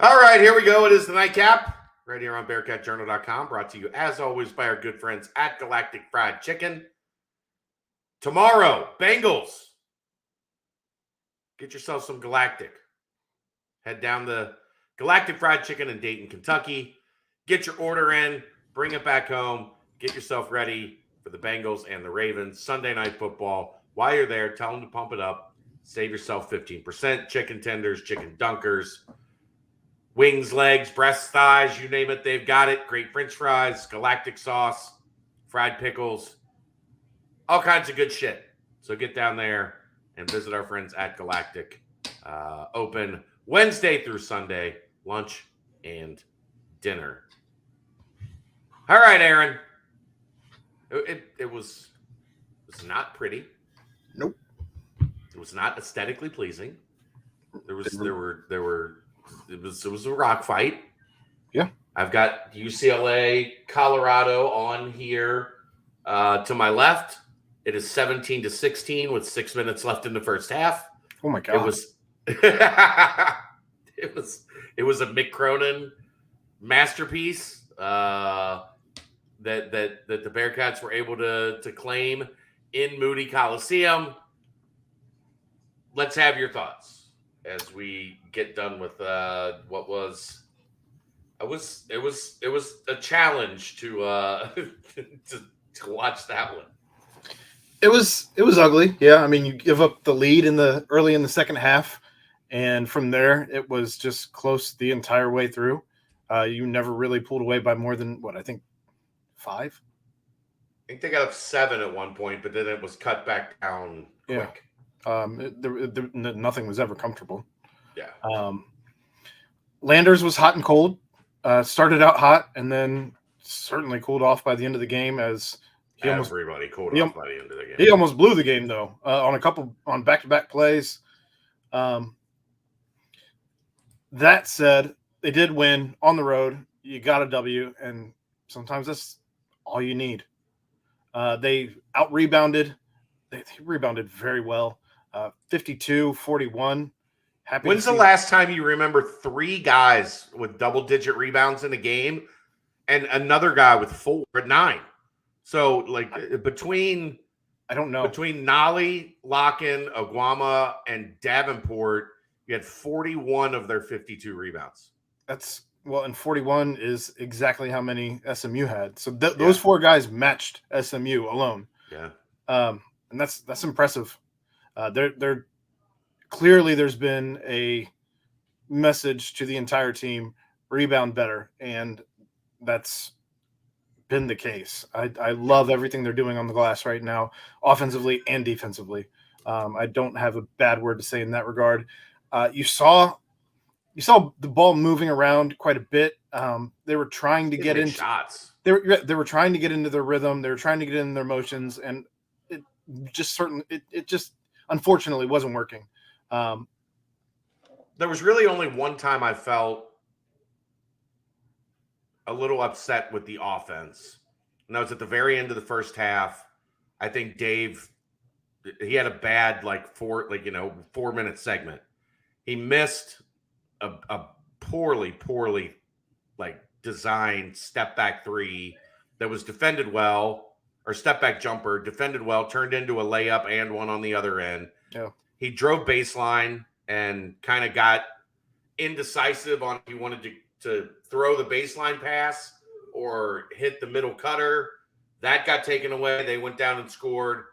All right, here we go. It is the nightcap right here on BearcatJournal.com, brought to you as always by our good friends at Galactic Fried Chicken. Tomorrow, Bengals. Get yourself some Galactic. Head down to Galactic Fried Chicken in Dayton, Kentucky. Get your order in, bring it back home, get yourself ready for the Bengals and the Ravens. Sunday night football. While you're there, tell them to pump it up. Save yourself 15%. Chicken tenders, chicken dunkers, wings, legs, breasts, thighs, you name it, they've got it. Great French fries, Galactic sauce, fried pickles, all kinds of good shit. So get down there and visit our friends at Galactic. Open Wednesday through Sunday, lunch and dinner. All right, Aaron. It was not pretty. Nope. It was not aesthetically pleasing. It was a rock fight. Yeah. I've got UCLA, Colorado on here to my left. It is 17-16 with 6 minutes left in the first half. Oh my God. It was it was a Mick Cronin masterpiece that the Bearcats were able to claim in Moody Coliseum. Let's have your thoughts as we get done with what was it was a challenge to to watch that one. It was ugly. Yeah, I mean, you give up the lead early in the second half, and from there it was just close the entire way through. You never really pulled away by more than what I think 5. I think they got up 7 at one point, but then it was cut back down quick. Nothing was ever comfortable. Yeah. Landers was hot and cold. Started out hot and then certainly cooled off by the end of the game as everybody cooled off by the end of the game. He almost blew the game though on back-to-back plays. That said, they did win on the road. You got a W, and sometimes that's all you need. They out-rebounded. They rebounded very well. 52-41. When's the last time you remember 3 guys with double-digit rebounds in a game and another guy with 4 at 9? So, like, between Nolly, Locken, Aguama, and Davenport, you had 41 of their 52 rebounds. And 41 is exactly how many SMU had. So those 4 guys matched SMU alone. Yeah. And that's impressive. They're clearly there's been a message to the entire team: rebound better, and that's been the case. I love everything they're doing on the glass right now, offensively and defensively. I don't have a bad word to say in that regard. You saw the ball moving around quite a bit. They were trying to get into shots. They were trying to get into their rhythm. They were trying to get in their motions, and it just unfortunately wasn't working. There was really only one time I felt a little upset with the offense, and that was at the very end of the first half. I think Dave, he had a bad 4-minute segment. He missed a poorly designed step back 3 that was defended well, or step back jumper defended well, turned into a layup and one on the other end. Yeah. He drove baseline and kind of got indecisive on if he wanted to throw the baseline pass or hit the middle cutter. That got taken away. They went down and scored.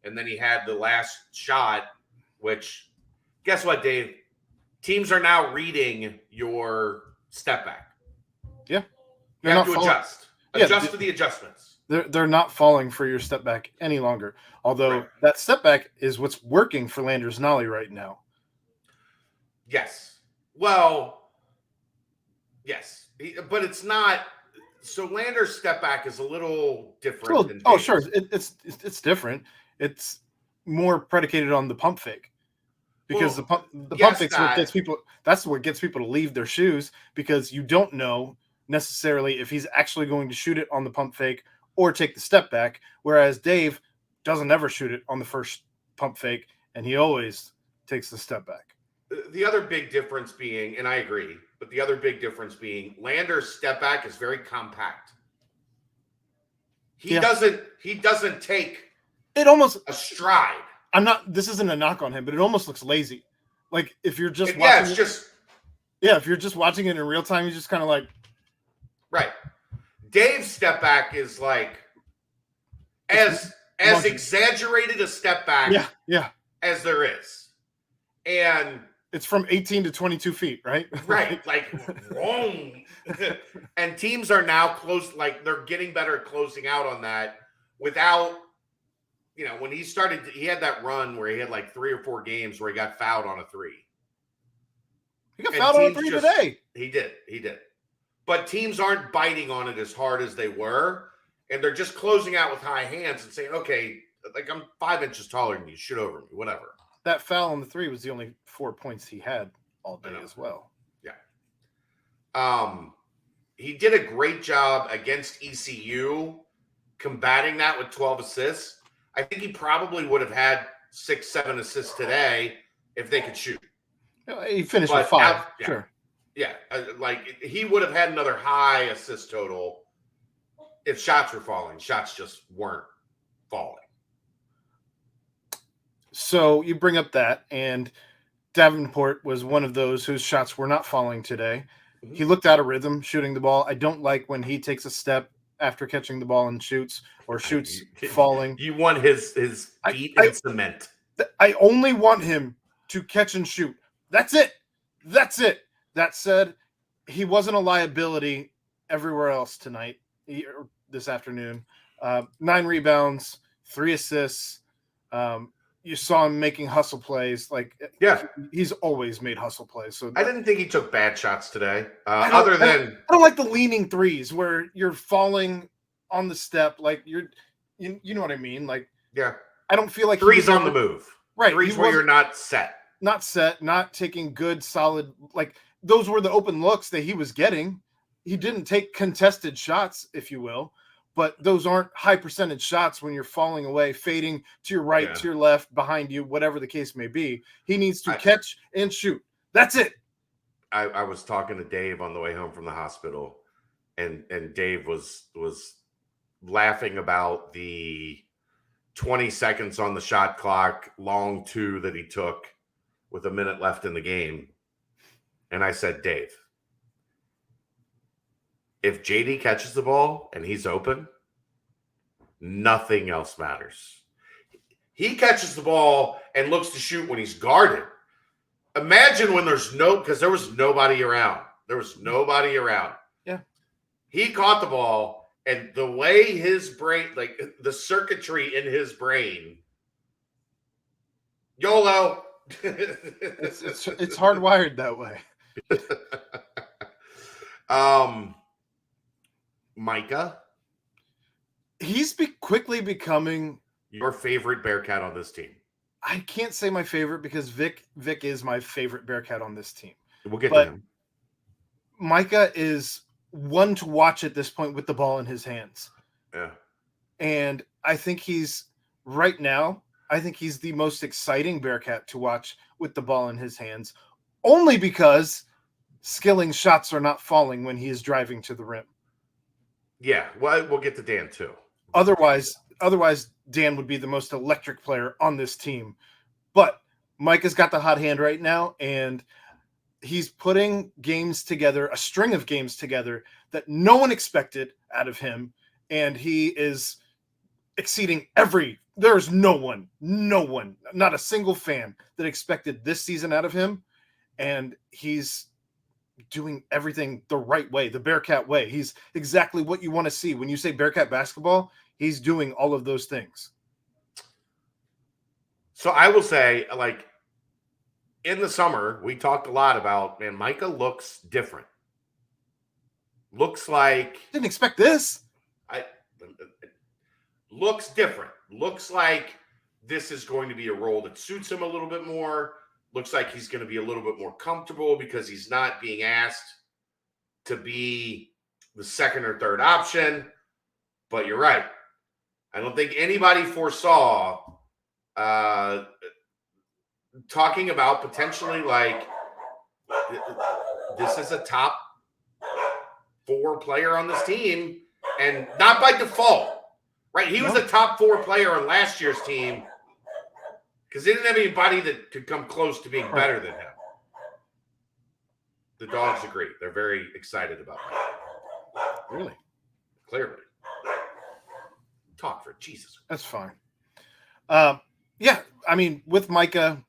And then he had the last shot, which, guess what, Dave? Teams are now reading your step back. Yeah. You have to adjust. Adjust to the adjustments. They're not falling for your step back any longer. Although that step back is what's working for Landers Nolly right now. Yes. Well, yes. But it's not. So Landers' step back is a little different. Sure. It's different. It's more predicated on the pump fake. Because the pump fake is what gets people. That's what gets people to leave their shoes, because you don't know necessarily if he's actually going to shoot it on the pump fake or take the step back. Whereas Dave doesn't ever shoot it on the first pump fake, and he always takes the step back. The other big difference being, and I agree, but the other big difference being Lander's step back is very compact. He doesn't take it almost a stride. This isn't a knock on him, but it almost looks lazy. Like if you're just watching if you're just watching it in real time, you're just kind of like, right. Dave's step back is like as exaggerated a step back as there is. And it's from 18 to 22 feet, right? Right. Like, wrong. And teams are now close, like they're getting better at closing out on that without, when he had that run where he had like 3 or 4 games where he got fouled on a 3. He got fouled on a 3 today. He did. But teams aren't biting on it as hard as they were. And they're just closing out with high hands and saying, okay, like I'm 5 inches taller than you, shoot over me, whatever. That foul on the 3 was the only 4 points he had all day as well. Yeah. He did a great job against ECU combating that with 12 assists. I think he probably would have had 6-7 assists today if they could shoot. He finished with 5. Sure. Yeah. Like he would have had another high assist total if shots were falling. Shots just weren't falling. So you bring up that, and Davenport was one of those whose shots were not falling today. Mm-hmm. He looked out of rhythm shooting the ball. I don't like when he takes a step after catching the ball and shoots falling. You want his feet in cement. I only want him to catch and shoot. That's it. That said, he wasn't a liability everywhere else tonight, this afternoon. 9 rebounds, 3 assists. You saw him making hustle plays. He's always made hustle plays. So I didn't think he took bad shots today. I don't like the leaning threes where you're falling on the step. Like you know what I mean? Like, yeah, I don't feel like threes on the move. Right. Threes where you're not set, not taking good, solid, like those were the open looks that he was getting. He didn't take contested shots, if you will. But those aren't high percentage shots when you're falling away, fading to your right, to your left, behind you, whatever the case may be. He needs to catch and shoot. That's it. I was talking to Dave on the way home from the hospital, and Dave was laughing about the 20 seconds on the shot clock, long 2 that he took with a minute left in the game. And I said, Dave, if JD catches the ball and he's open, nothing else matters. He catches the ball and looks to shoot when he's guarded. Imagine when because there was nobody around. Yeah. He caught the ball, and the way his brain, like the circuitry in his brain, YOLO. It's hardwired that way. Micah, he's quickly becoming your favorite Bearcat on this team. I can't say my favorite because Vic is my favorite Bearcat on this team. We'll get to him. Micah is one to watch at this point with the ball in his hands. Yeah. And I think he's the most exciting Bearcat to watch with the ball in his hands, only because Skilling's shots are not falling when he is driving to the rim. Yeah, well, we'll get to Dan too. Otherwise, Dan would be the most electric player on this team. But Micah's got the hot hand right now, and he's putting games together, a string of games together that no one expected out of him, and he is exceeding there's no one, not a single fan that expected this season out of him, and he's doing everything the right way, the Bearcat way. He's exactly what you want to see. When you say Bearcat basketball, he's doing all of those things. So I will say, like, in the summer, we talked a lot about, man, Micah looks different. Looks like... Didn't expect this. Looks different. Looks like this is going to be a role that suits him a little bit more. Looks like he's going to be a little bit more comfortable because he's not being asked to be the second or third option. But you're right. I don't think anybody foresaw talking about potentially like this is a top 4 player on this team, and not by default, right? He was a top 4 player on last year's team because they didn't have anybody that could come close to being better than him. The dogs agree. They're very excited about that. Really? Clearly. Talk for Jesus. That's fine. Yeah, I mean, with Micah,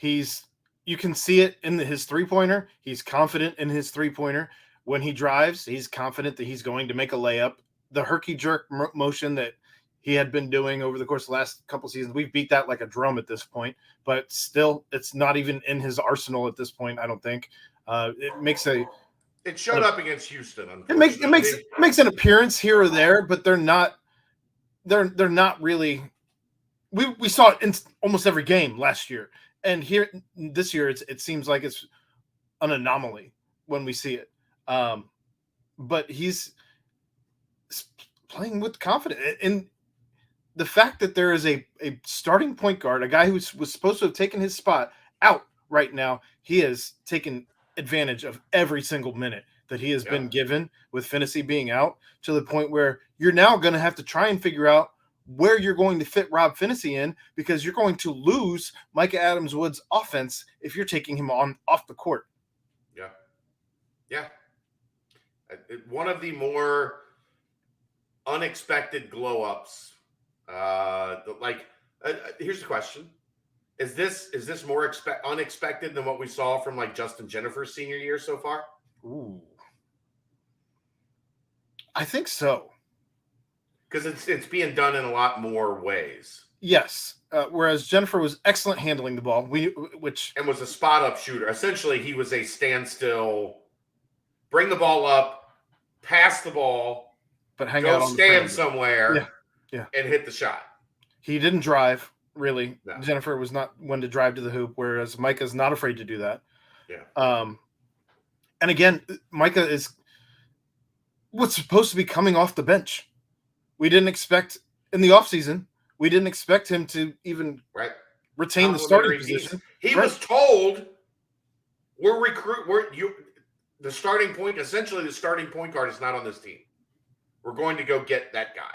you can see it in his three-pointer. He's confident in his three-pointer. When he drives, he's confident that he's going to make a layup. The herky-jerk motion that he had been doing over the course of the last couple seasons, we've beat that like a drum at this point. But still, it's not even in his arsenal at this point, I don't think. It showed up against Houston. It makes an appearance here or there, but they're not really. We saw it in almost every game last year, and here this year it seems like it's an anomaly when we see it. But he's playing with confidence, and the fact that there is a starting point guard, a guy who was supposed to have taken his spot out right now, he has taken advantage of every single minute that he has been given with Finney being out, to the point where you're now going to have to try and figure out where you're going to fit Rob Finney in, because you're going to lose Micah Adams-Wood's offense if you're taking him off the court. Yeah. One of the more unexpected glow-ups. Here's the question. Is this more unexpected than what we saw from like Justin Jennifer's senior year so far? Ooh. I think so. Because it's being done in a lot more ways. Yes. Whereas Jennifer was excellent handling the ball, and was a spot-up shooter. Essentially, he was a standstill, bring the ball up, pass the ball, but go stand somewhere, and hit the shot. He didn't drive, really. No. Jennifer was not one to drive to the hoop, whereas Micah's not afraid to do that. Yeah. And again, Micah is what's supposed to be coming off the bench. We didn't expect in the offseason, we didn't expect him to even retain the starting position. He was told the starting point, essentially the starting point guard is not on this team. We're going to go get that guy.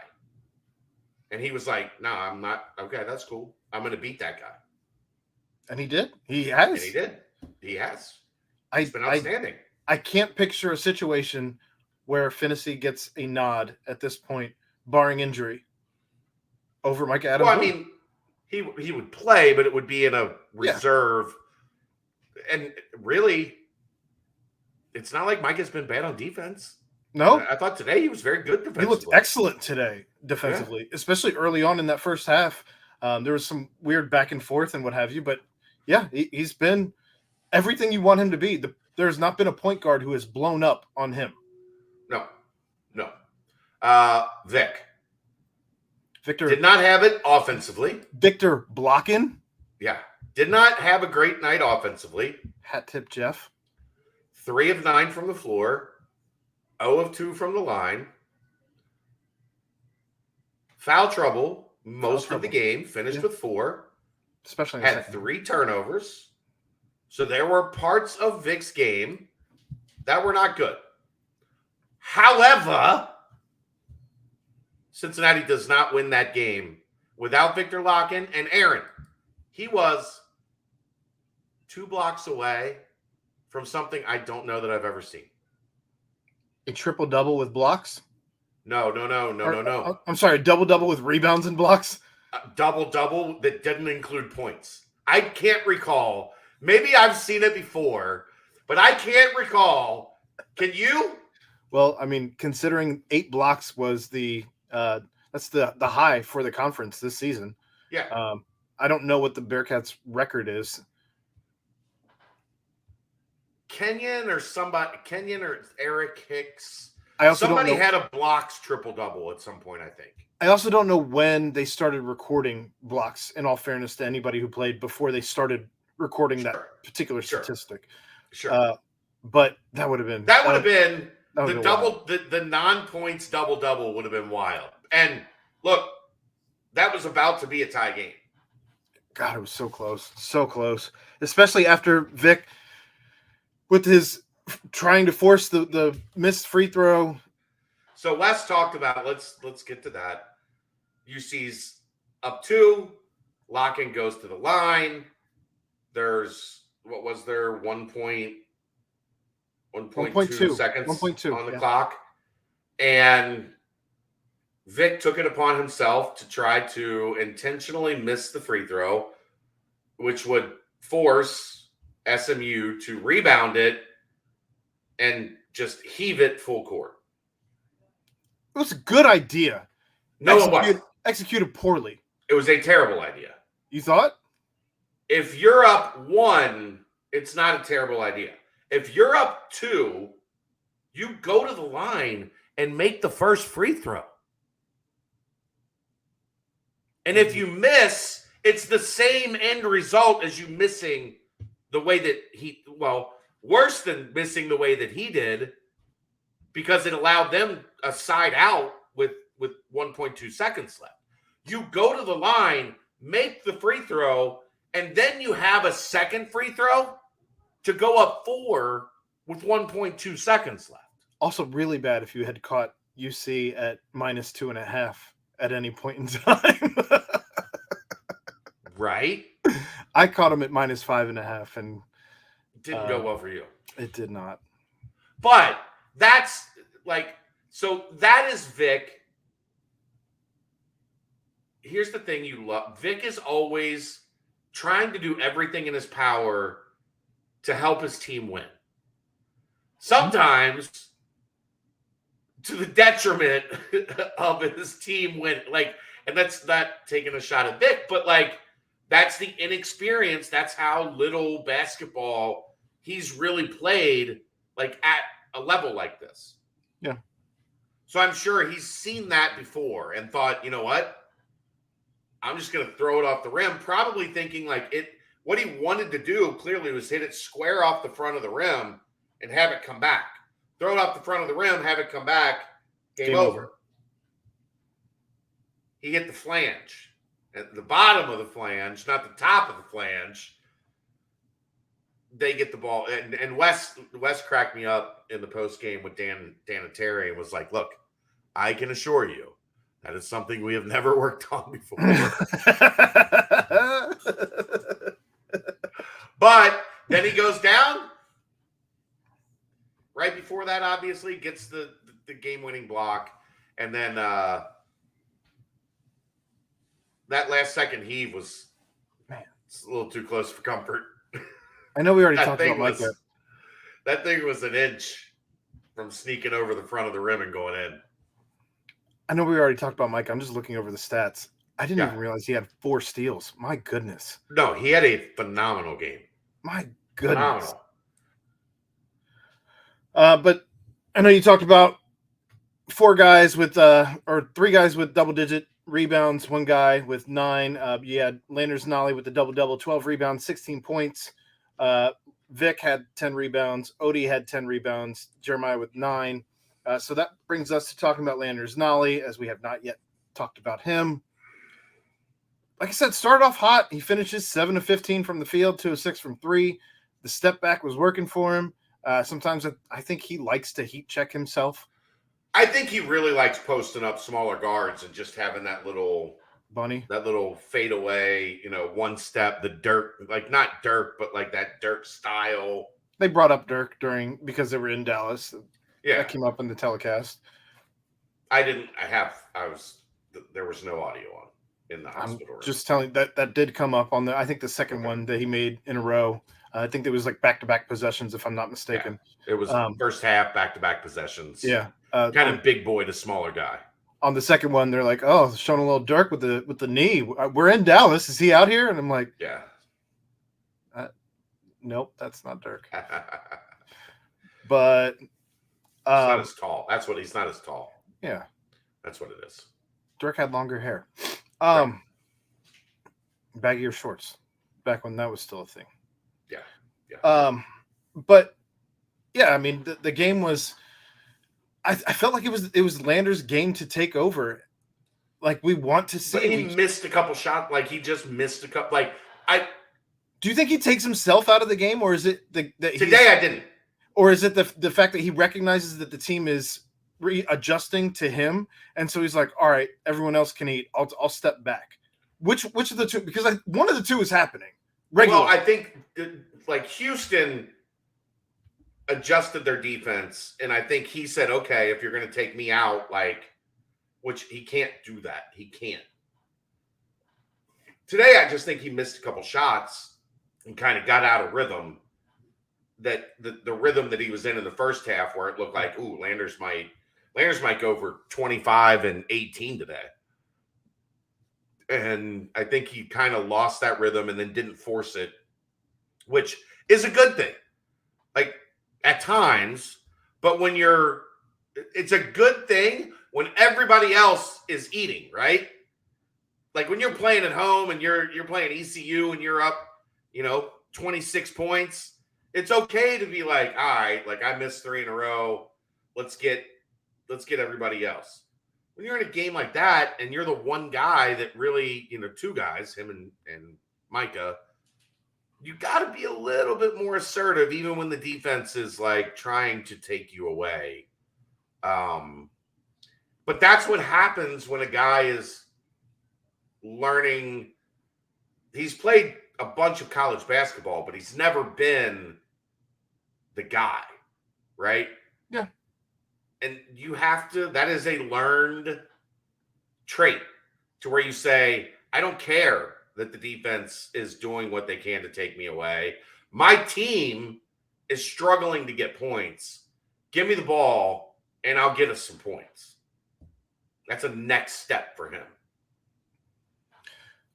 And he was like, no, I'm not. Okay, that's cool. I'm going to beat that guy. And he did. He has. And he did. He has. It's been outstanding. I can't picture a situation where Finney gets a nod at this point, barring injury, over Micah Adams. Well, I mean, he would play, but it would be in a reserve. Yeah. And really, it's not like Micah's been bad on defense. No. I thought today he was very good defensively. He looked excellent today defensively, especially early on in that first half. There was some weird back and forth and what have you, but yeah, he's been everything you want him to be. There's not been a point guard who has blown up on him. No. Victor did not have it offensively. Victor blocking. Yeah. Did not have a great night offensively. Hat tip Jeff. 3 of 9 from the floor. 0 of 2 from the line. Foul trouble most of the game. Finished with 4. Especially had 3 turnovers. So there were parts of Vic's game that were not good. However, Cincinnati does not win that game without Victor Locken and Aaron. He was 2 blocks away from something I don't know that I've ever seen. A triple-double with blocks? No. I'm sorry, double-double with rebounds and blocks? Double-double that didn't include points. I can't recall. Maybe I've seen it before, but I can't recall. Can you? Well, I mean, considering 8 blocks was that's the high for the conference this season. Yeah. I don't know what the Bearcats' record is. Kenyon or Eric Hicks. Somebody had a blocks triple-double at some point, I think. I also don't know when they started recording blocks, in all fairness to anybody who played before they started recording that particular statistic. Sure. But that would have been the non-points double-double would have been wild. And look, that was about to be a tie game. God, it was so close, especially after Vic with his trying to force the missed free throw. So Wes talked about let's get to that. UC's up 2. Locken goes to the line. There's what was there 1.2 seconds 1.2 on the clock, and Vic took it upon himself to try to intentionally miss the free throw, which would force SMU to rebound it and just heave it full court. It was a good idea. No, it wasn't. Executed poorly. It was a terrible idea. You thought? If you're up 1, it's not a terrible idea. If you're up 2, you go to the line and make the first free throw. And if you miss, it's the same end result as you missing the way that worse than missing the way that he did, because it allowed them a side out with 1.2 seconds left. You go to the line, make the free throw, and then you have a second free throw to go up 4 with 1.2 seconds left. Also really bad if you had caught UC at -2.5 at any point in time. Right? I caught him at -5.5 and didn't go well for you. It did not. But that's so that is Vic. Here's the thing you love. Vic is always trying to do everything in his power to help his team win. Sometimes to the detriment of his team win. And that's not taking a shot at Vic, but that's the inexperience. That's how little basketball he's really played, at a level like this. Yeah. So I'm sure he's seen that before and thought, you know what? I'm just going to throw it off the rim, probably thinking what he wanted to do clearly was hit it square off the front of the rim and have it come back. Throw it off the front of the rim, have it come back, game over. He hit the flange. At the bottom of the flange, not the top of the flange. They get the ball. And Wes cracked me up in the post game with Dan and Terry and was like, look, I can assure you that is something we have never worked on before. But then he goes down. Right before that, obviously, gets the game-winning block. And then that last second heave was a little too close for comfort. I know we already talked about Micah. That thing was an inch from sneaking over the front of the rim and going in. I know we already talked about Micah. I'm just looking over the stats. I didn't even realize he had 4 steals. My goodness. No, he had a phenomenal game. My goodness. Phenomenal. But I know you talked about 4 guys with or 3 guys with double-digit rebounds, 1 guy with 9. You had Landers Nolly with the double-double, 12 rebounds, 16 points. Vic had 10 rebounds. Odie had 10 rebounds. Jeremiah with 9. So that brings us to talking about Landers Nolly, as we have not yet talked about him. Like I said, started off hot. He finishes 7 of 15 from the field, 2 of 6 from 3. The step back was working for him. Sometimes I think he likes to heat check himself. I think he really likes posting up smaller guards and just having that little fade away, one step, the Dirk, not Dirk, but that Dirk style. They brought up Dirk because they were in Dallas. Yeah. That came up in the telecast. There was no audio on in the hospital room. Just telling that did come up on I think the second one that he made in a row. I think there was back-to-back possessions, if I'm not mistaken. Yeah. It was first half, back-to-back possessions. Yeah. Kind of big boy to smaller guy. On the second one, they're like, oh, showing a little Dirk with the knee. We're in Dallas. Is he out here? And I'm like, yeah. Nope, that's not Dirk. But he's not as tall. That's what he's not as tall. Yeah. That's what it is. Dirk had longer hair. Right. Baggier shorts. Back when that was still a thing. Yeah. But yeah, I mean the game was I felt like it was Landers' game to take over. We want to see. But he missed a couple shots. He just missed a couple. Do you think he takes himself out of the game, or is it that today I didn't? Or is it the fact that he recognizes that the team is readjusting to him, and so he's like, all right, everyone else can eat. I'll step back. Which of the two? Because one of the two is happening. Regularly. Well, I think like Houston adjusted their defense, and I think he said, okay, if you're going to take me out, like, which he can't do that. He can't. Today, I just think he missed a couple shots and kind of got out of rhythm. That the rhythm that he was in the first half, where it looked like, ooh, Landers might go for 25 and 18 today. And I think he kind of lost that rhythm and then didn't force it, which is a good thing. Like at times, but when it's a good thing when everybody else is eating, right? Like when you're playing at home and you're playing ECU and you're up, 26 points. It's okay to be like, all right, like I missed 3 in a row. Let's get everybody else. When you're in a game like that and you're the one guy that really, 2 guys, him and Micah, you got to be a little bit more assertive, even when the defense is like trying to take you away. But that's what happens when a guy is learning. He's played a bunch of college basketball, but he's never been the guy, right? Yeah. And you have to, that is a learned trait to where you say, I don't care that the defense is doing what they can to take me away. My team is struggling to get points. Give me the ball and I'll get us some points. That's a next step for him.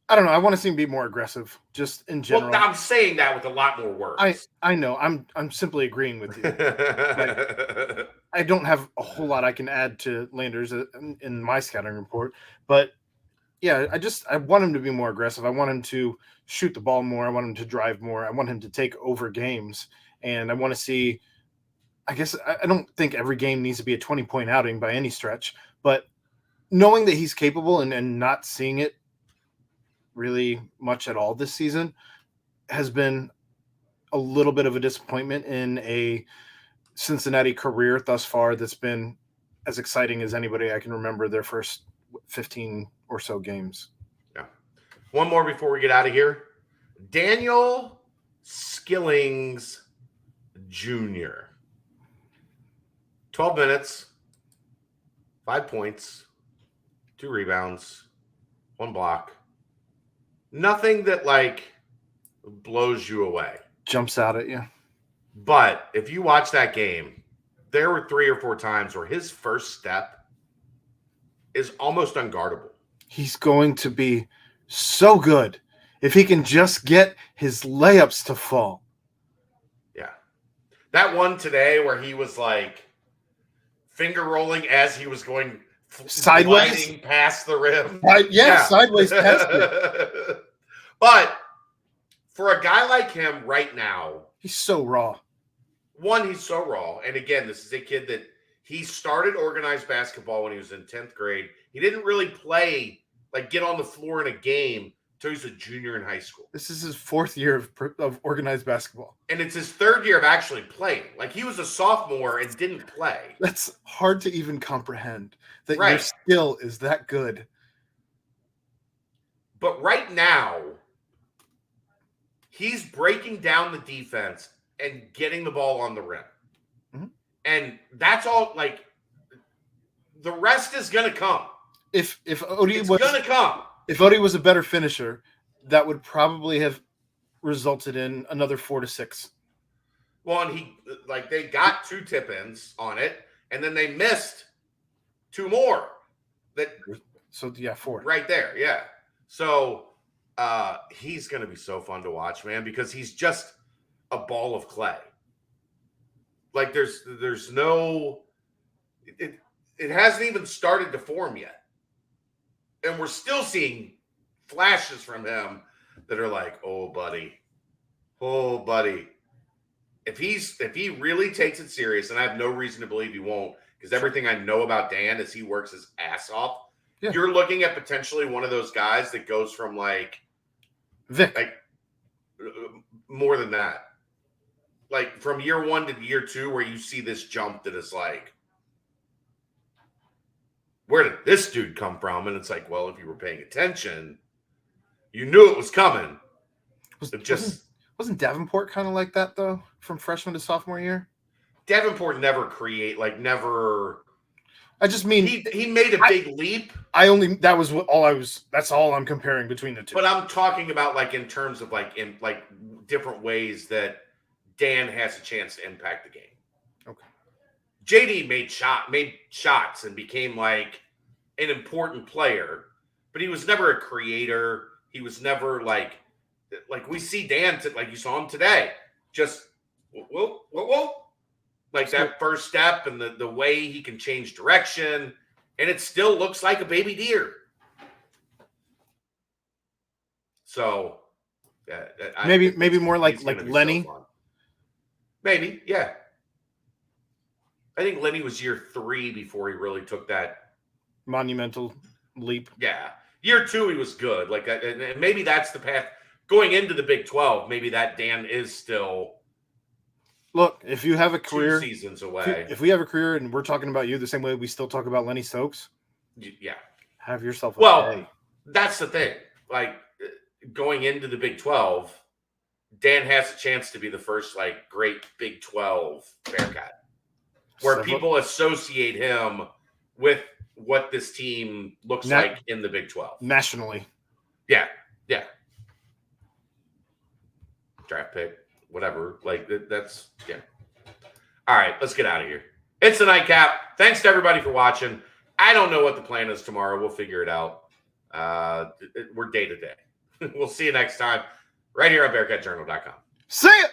I don't know. I want to see him be more aggressive, just in general. Well, I'm saying that with a lot more words. I know. I'm simply agreeing with you. Like, I don't have a whole lot I can add to Landers in my scouting report, but yeah, I want him to be more aggressive. I want him to shoot the ball more. I want him to drive more. I want him to take over games, and I want to see. I guess I don't think every game needs to be a 20-point outing by any stretch, but knowing that he's capable and not seeing it really much at all this season has been a little bit of a disappointment in a Cincinnati career thus far that's been as exciting as anybody I can remember their first 15 or so games. Yeah. One more before we get out of here. Daniel Skillings Jr. 12 minutes, 5 points, 2 rebounds, 1 block. Nothing that like blows you away. Jumps out at you. But if you watch that game, there were 3 or 4 times where his first step is almost unguardable. He's going to be so good if he can just get his layups to fall. Yeah. That one today where he was like finger rolling as he was going sideways past the rim. Sideways past it. But for a guy like him right now, he's so raw. One, he's so raw. And again, this is a kid that he started organized basketball when he was in 10th grade. He didn't really play, like get on the floor in a game until he was a junior in high school. This is his 4th year of organized basketball. And it's his 3rd year of actually playing. Like he was a sophomore and didn't play. That's hard to even comprehend that your skill is that good. But right now, he's breaking down the defense and getting the ball on the rim. Mm-hmm. And that's all, like, the rest is going to come. If Odie was going to come. If Odie was a better finisher, that would probably have resulted in another 4 to 6. Well, and they got 2 tip-ins on it, and then they missed 2 more. So, 4. Right there, yeah. So, he's going to be so fun to watch, man, because he's just a ball of clay. Like, there's no – it hasn't even started to form yet. And we're still seeing flashes from him that are like, oh, buddy. If he really takes it serious, and I have no reason to believe he won't, because everything I know about Dan is he works his ass off. Yeah. You're looking at potentially one of those guys that goes from like Vic. more than that. Like from year 1 to year 2, where you see this jump that is like, where did this dude come from? And it's like, well, if you were paying attention, you knew it was coming. Wasn't Davenport kind of like that though, from freshman to sophomore year? Davenport never. I just mean he made a big leap. That's all I'm comparing between the two. But I'm talking about like in terms of like in like different ways that Dan has a chance to impact the game. Okay. JD made shots and became like an important player, but he was never a creator. He was never like we see Dan, like you saw him today, just whoa, like that first step and the way he can change direction, and it still looks like a baby deer. So maybe more like Lenny. So maybe, yeah. I think Lenny was year 3 before he really took that monumental leap. Yeah. Year 2, he was good. Like, and maybe that's the path going into the Big 12. Maybe that Dan is still. Look, if you have a career 2 seasons away, if we have a career and we're talking about you the same way we still talk about Lenny Stokes, yeah, have yourself a day. That's the thing. Like going into the Big 12, Dan has a chance to be the first like great Big 12 Bearcat, where people associate him with what this team looks like in the Big 12 nationally. Yeah. Draft pick, whatever. Like that's yeah. All right, let's get out of here. It's the nightcap. Thanks to everybody for watching. I don't know what the plan is tomorrow. We'll figure it out. We're day to day. We'll see you next time right here on BearcatJournal.com. See ya.